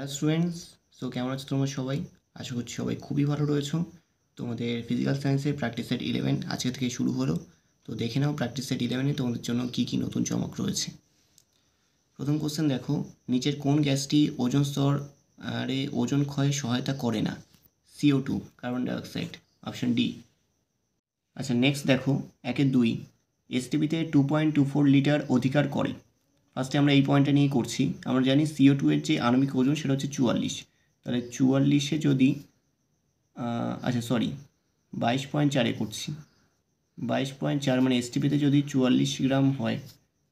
Hello students. So কেমন আছো তোমরা সবাই? আশা করছি সবাই খুবই ভালো রয়েছো। তোমাদের ফিজিক্যাল সায়েন্সের প্র্যাকটিস সেট 11 আজকে থেকে শুরু হলো। তো দেখে নাও প্র্যাকটিস সেট 11-এ তোমাদের জন্য কী কী নতুন চমক রয়েছে। প্রথম কোশ্চেন দেখো, নিচের কোন গ্যাসটি ওজোন স্তরে ওজোন ক্ষয়ে সহায়তা করে না? CO2, carbon dioxide, option D. আচ্ছা, নেক্সট দেখো 1-2 এসটিপিতে 2.24 লিটার অধিকার করে। ফার্স্টে আমরা এই পয়েন্টটা নিয়ে করছি। আমরা জানি CO2 এর যে আণবিক ওজন সেটা হচ্ছে 44। তাহলে 44-এ যদি আচ্ছা সরি 22.4-এ করছি। 22.4 মানে এসটিপিতে যদি 44 গ্রাম হয়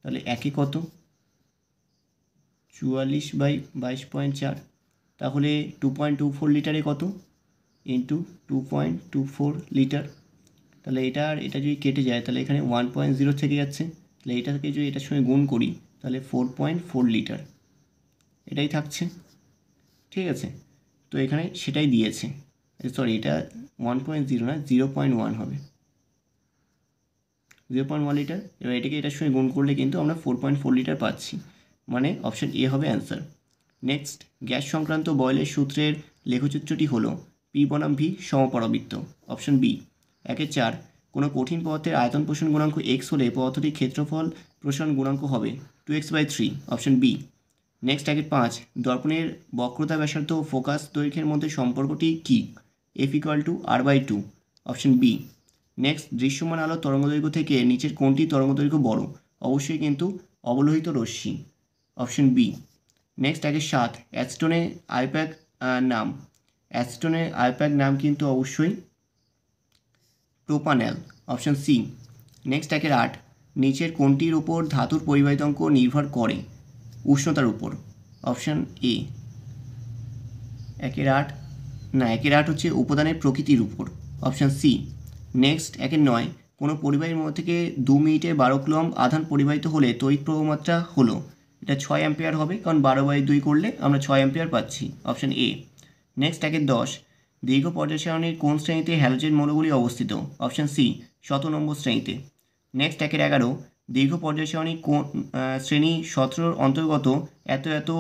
তাহলে একে কত? 44/22.4, তাহলে 2.24 লিটারে কত? Into 2.24 litre. তাহলে এটা যদি কেটে যায় তাহলে এখানে 1.0 থেকে যাচ্ছে। তাহলে এটাকে যদি এটার সঙ্গে গুণ করি তাহলে 4.4 লিটার এটাই থাকছে। ঠিক আছে, তো এখানে সেটাই দিয়েছে। সরি, এটা 1.0 না, 0.1 হবে, 0.1 লিটার। এবার এটাকে এটার সঙ্গে গুণ করলে কিন্তু আমরা 4.4 লিটার পাচ্ছি, মানে অপশান এ হবে অ্যান্সার। নেক্সট, গ্যাস সংক্রান্ত বয়লের সূত্রের লেখচিত্রটি হলো P বনাম V সমপরাবৃত্ত, অপশন বি। 1-4 কোনো কঠিন পদার্থের আয়তন প্রসারণ গুণাঙ্ক x হলে পদার্থটির ক্ষেত্রফল প্রসারণ গুণাঙ্ক হবে 2x/3, অপশন বি। নেক্সট 1-5 দর্পণের বক্রতা ব্যাসার্ধ ও ফোকাস দৈর্ঘ্যের মধ্যে সম্পর্কটি কী? F=R/2, option B. নেক্সট, দৃশ্যমান আলো তরঙ্গদৈর্ঘ্য থেকে নিচের কোনটি তরঙ্গদৈর্ঘ্য বড়? অবশ্যই কিন্তু অবলোহিত রশ্মি, অপশন বি। নেক্সট 1-7 অ্যাসিটোনের আইপ্যাক নাম। অ্যাসিটোনের আইপ্যাক নাম কিন্তু অবশ্যই প্রোপানল, অপশন সি। নেক্সট 1-8 নিচের কোনটির উপর ধাতুর পরিবাহিতাঙ্ক নির্ভর করে? উষ্ণতার উপর, অপশন এ। 1-8 না, 1-8 হচ্ছে উপাদানের প্রকৃতির উপর, অপশন সি। নেক্সট 1-9 কোনো পরিবাহীর মধ্যে থেকে 2 মিনিটে 12 কুলম্ব আধান পরিবাহিত হলে তড়িৎ প্রবাহমাত্রা হলো, এটা 6 অ্যাম্পিয়ার হবে, কারণ 12/2 করলে আমরা 6 অ্যাম্পিয়ার পাচ্ছি, অপশন এ। নেক্সট 1-10 দীর্ঘ পর্যায় সারণীর কোন শ্রেণীতে হ্যালোজেন মৌলগুলি অবস্থিত? অপশন সি, 17 নম্বর শ্রেণীতে। নেক্সট 1-11 দীর্ঘ পর্যায় সারণী কোন শ্রেণী 17 অন্তর্গত এত এত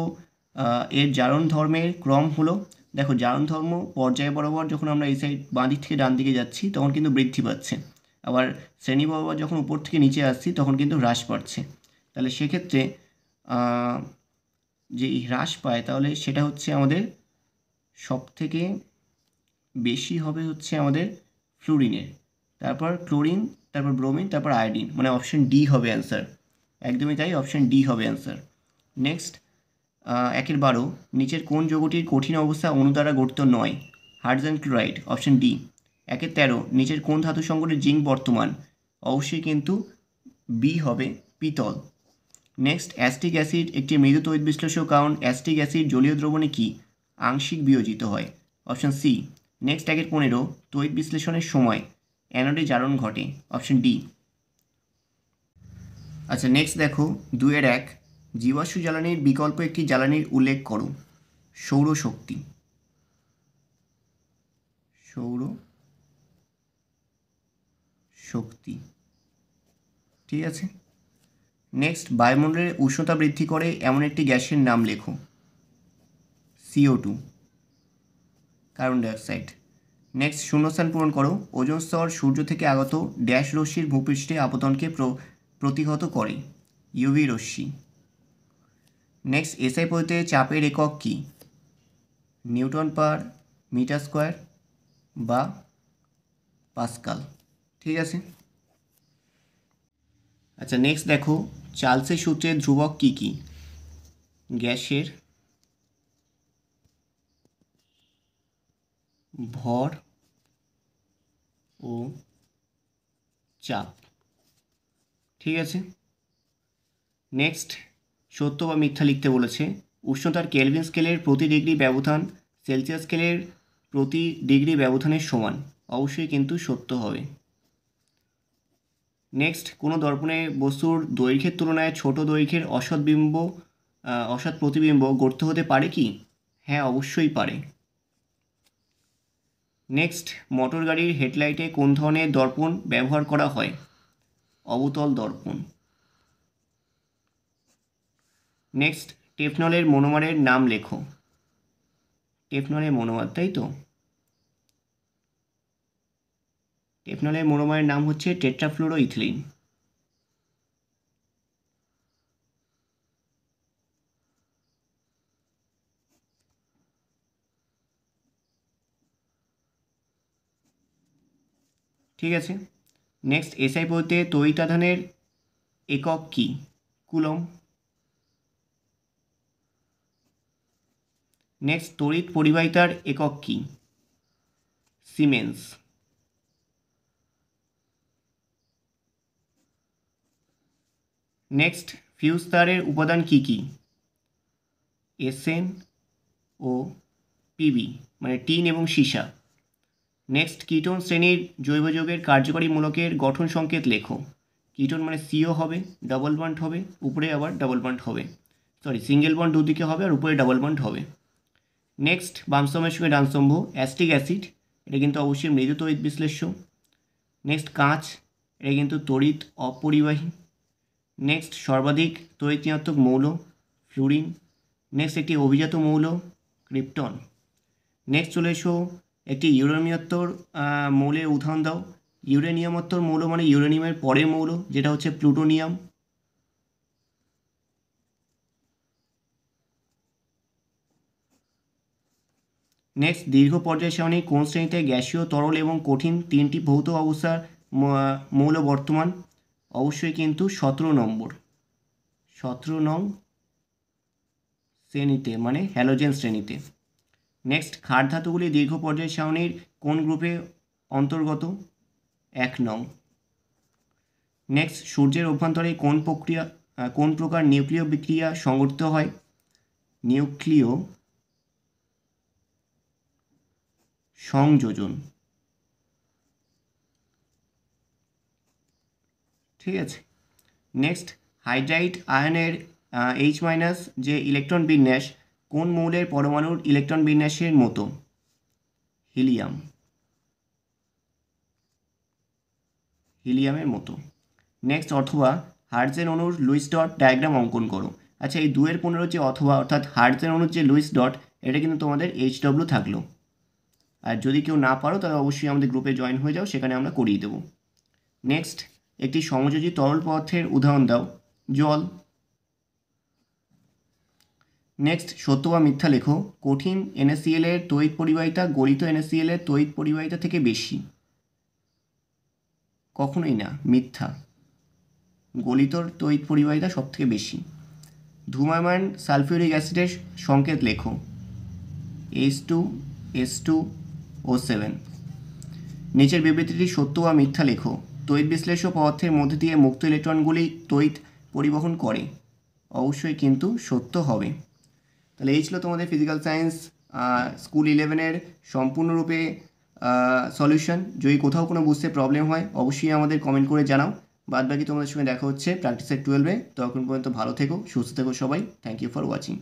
এর জারণ ধর্মের ক্রম হলো? দেখো, জারণ ধর্ম পর্যায় বরাবর যখন আমরা এই সাইড বাঁ দিক থেকে ডান দিকে যাচ্ছি তখন কিন্তু বৃদ্ধি পাচ্ছে, আবার শ্রেণী বরাবর যখন উপর থেকে নিচে আসছি তখন কিন্তু হ্রাস পাচ্ছে। তাহলে সেক্ষেত্রে যে হ্রাস পায় তাহলে সেটা হচ্ছে আমাদের সব থেকে বেশি হবে হচ্ছে আমাদের ফ্লুরিনের, তারপর ক্লোরিন, তারপর ব্রোমিন, তারপর আয়োডিন, মানে অপশন ডি হবে অ্যান্সার। একদমই তাই, অপশন ডি হবে অ্যান্সার। নেক্সট 1-12 নিচের কোন যৌগটির কঠিন অবস্থা অণু দ্বারা গঠিত নয়? Hydrogen chloride, option D. 1-13 নিচের কোন ধাতু সংকটে জিঙ্ক বর্তমান? অবশ্যই কিন্তু বি হবে, পিতল। নেক্সট, অ্যাসিটিক অ্যাসিড একটি মৃদু তড়িৎ বিশ্লেষক, কারণ অ্যাসিটিক অ্যাসিড জলীয় দ্রবণে কি আংশিক বিয়োজিত হয়, অপশন সি। নেক্সট 1-15 তড়িৎ বিশ্লেষণের সময় অ্যানোডে জারণ ঘটে, অপশন ডি। আচ্ছা, নেক্সট দেখো 2-1 জীবাশ্ম জ্বালানির বিকল্প একটি জ্বালানির উল্লেখ করো। সৌরশক্তি, সৌরশক্তি, ঠিক আছে। নেক্সট, বায়ুমণ্ডলের উষ্ণতা বৃদ্ধি করে এমন একটি গ্যাসের নাম লেখো। CO2, carbon dioxide. নেক্সট, শূন্যস্থান পূরণ করো। ওজোন স্তর সূর্য থেকে আগত ড্যাশ রশ্মির ভূপৃষ্ঠে আপতনকে প্রতিহত করে। ইউভি রশ্মি। নেক্সট, এসআই পদ্ধতিতে চাপের একক কী? নিউটন পার মিটার স্কোয়ার বা পাস্কাল, ঠিক আছে। আচ্ছা, নেক্সট দেখো চার্লসের সূত্রের ধ্রুবক কী কী? গ্যাসের ভর ও চাপ, ঠিক আছে। নেক্সট, সত্য বা মিথ্যা লিখতে বলেছে। উষ্ণতার কেলভিন স্কেলের প্রতি ডিগ্রি ব্যবধান সেলসিয়াস স্কেলের প্রতি ডিগ্রি ব্যবধানের সমান, অবশ্যই কিন্তু সত্য হবে। নেক্সট, কোনো দর্পণে বস্তুর দৈর্ঘ্যের তুলনায় ছোট দৈর্ঘ্যের অসৎ প্রতিবিম্ব গঠিত হতে পারে কি? হ্যাঁ, অবশ্যই পারে। নেক্সট, মোটর গাড়ির হেডলাইটে কোন ধরনের দর্পণ ব্যবহার করা হয়? অবতল দর্পণ। নেক্সট, টেফনলের মনোমারের নাম লেখো। টেফনলের মনোমার, তাই তো? টেফনলের মনোমারের নাম হচ্ছে টেট্রাফ্লুরোইথিলিন। ঠিক আছে, নেক্সট এসআই পদ্ধতিতে তড়িতাধানের একক কি? কুলম। নেক্সট তড়িৎ পরিবাহিতার একক কি? সিমেন্স। নেক্সট ফিউজ তারের উপাদান কি কি? এসএন ও পিবি, মানে টিন এবং সীসা। নেক্সট কিটোন শ্রেণীর জৈব যৌগের কার্যকরী মূলকের গঠন সংকেত লেখো। কিটোন মানে সিও হবে, ডাবল বন্ড হবে, উপরে আবার ডাবল বন্ড হবে, সরি সিঙ্গেল বন্ড দুদিকে হবে আর উপরে ডাবল বন্ড হবে। নেক্সট বাম স্তম্ভের সঙ্গে ডান স্তম্ভ, অ্যাসিটিক অ্যাসিড, এটা কিন্তু অবশ্যই মৃদু তড়িৎ বিশ্লেষ্য। নেক্সট কাঁচ, এটা কিন্তু তড়িৎ অপরিবাহী। নেক্সট সর্বাধিক তড়িৎ ঋণাত্মক মৌল ফ্লুরিন। নেক্সট একটি অভিজাত মৌল ক্রিপ্টন। নেক্সট চলে এসো একটি ইউরেনিয়মোত্তর মৌলের উদাহরণ দাও। ইউরেনিয়ামোত্তর মৌল মানে ইউরেনিয়ামের পরের মৌল, যেটা হচ্ছে প্লুটোনিয়াম। নেক্সট দীর্ঘ পর্যায় সারণী কোন শ্রেণীতে গ্যাসীয়, তরল এবং কঠিন তিনটি ভৌত অবস্থার মৌল বর্তমান? অবশ্যই কিন্তু 17 নম্বর, 17 নং শ্রেণীতে, মানে হ্যালোজেন শ্রেণীতে। নেক্সট ক্ষার ধাতুগুলি দীর্ঘ পর্যায় সারণীর কোন গ্রুপে অন্তর্গত? 1 নং। নেক্সট সূর্যের অভ্যন্তরে কোন প্রকার নিউক্লিয় বিক্রিয়া সংঘটিত হয়? নিউক্লিয় সংযোজন। ঠিক আছে, নেক্সট হাইড্রাইড আয়নের H- যে ইলেকট্রন বিন্যাস কোন মৌলের পরমাণুর ইলেকট্রন বিন্যাসের মতো? হিলিয়াম, হিলিয়ামের মতো। নেক্সট অথবা হার্টজেন অণুর লুইস ডট ডায়াগ্রাম অঙ্কন করো। আচ্ছা, এই 2-15 যে অথবা, অর্থাৎ হার্টজেন অণুর যে লুইস ডট, এটা কিন্তু তোমাদের HW থাকলো। আর যদি কেউ না পারো তাহলে অবশ্যই আমাদের গ্রুপে জয়েন হয়ে যাও, সেখানে আমরা করিয়ে দেবো। নেক্সট একটি সমযোজী তরল পদার্থের উদাহরণ দাও। জল। নেক্সট সত্য বা মিথ্যা লেখো। কঠিন NaCl এর তড়িৎ পরিবাহিতা গলিত NaCl এর তড়িৎ পরিবাহিতা থেকে বেশি। কখনোই না, মিথ্যা। গলিতর তড়িৎ পরিবাহিতা সব থেকে বেশি। ধূম্রমান সালফিউরিক অ্যাসিডের সংকেত লেখো। H2S2O7। নিচের বিবৃতিটি সত্য বা মিথ্যা লেখো। তড়িৎ বিশ্লেষ্য পদার্থের মধ্যে দিয়ে মুক্ত ইলেকট্রনগুলি তড়িৎ পরিবহন করে। অবশ্যই কিন্তু সত্য হবে। তাহলে এই ছিল তোমাদের ফিজিক্যাল সায়েন্স স্কুল 11-এর সম্পূর্ণরূপে সলিউশন। যদি কোথাও কোনো বুঝতে প্রবলেম হয় অবশ্যই আমাদের কমেন্ট করে জানাও। বাদবাকি তোমাদের সঙ্গে দেখা হচ্ছে প্র্যাকটিসের 12-এ। তখন পর্যন্ত ভালো থেকো, সুস্থ থেকো সবাই। Thank you for watching.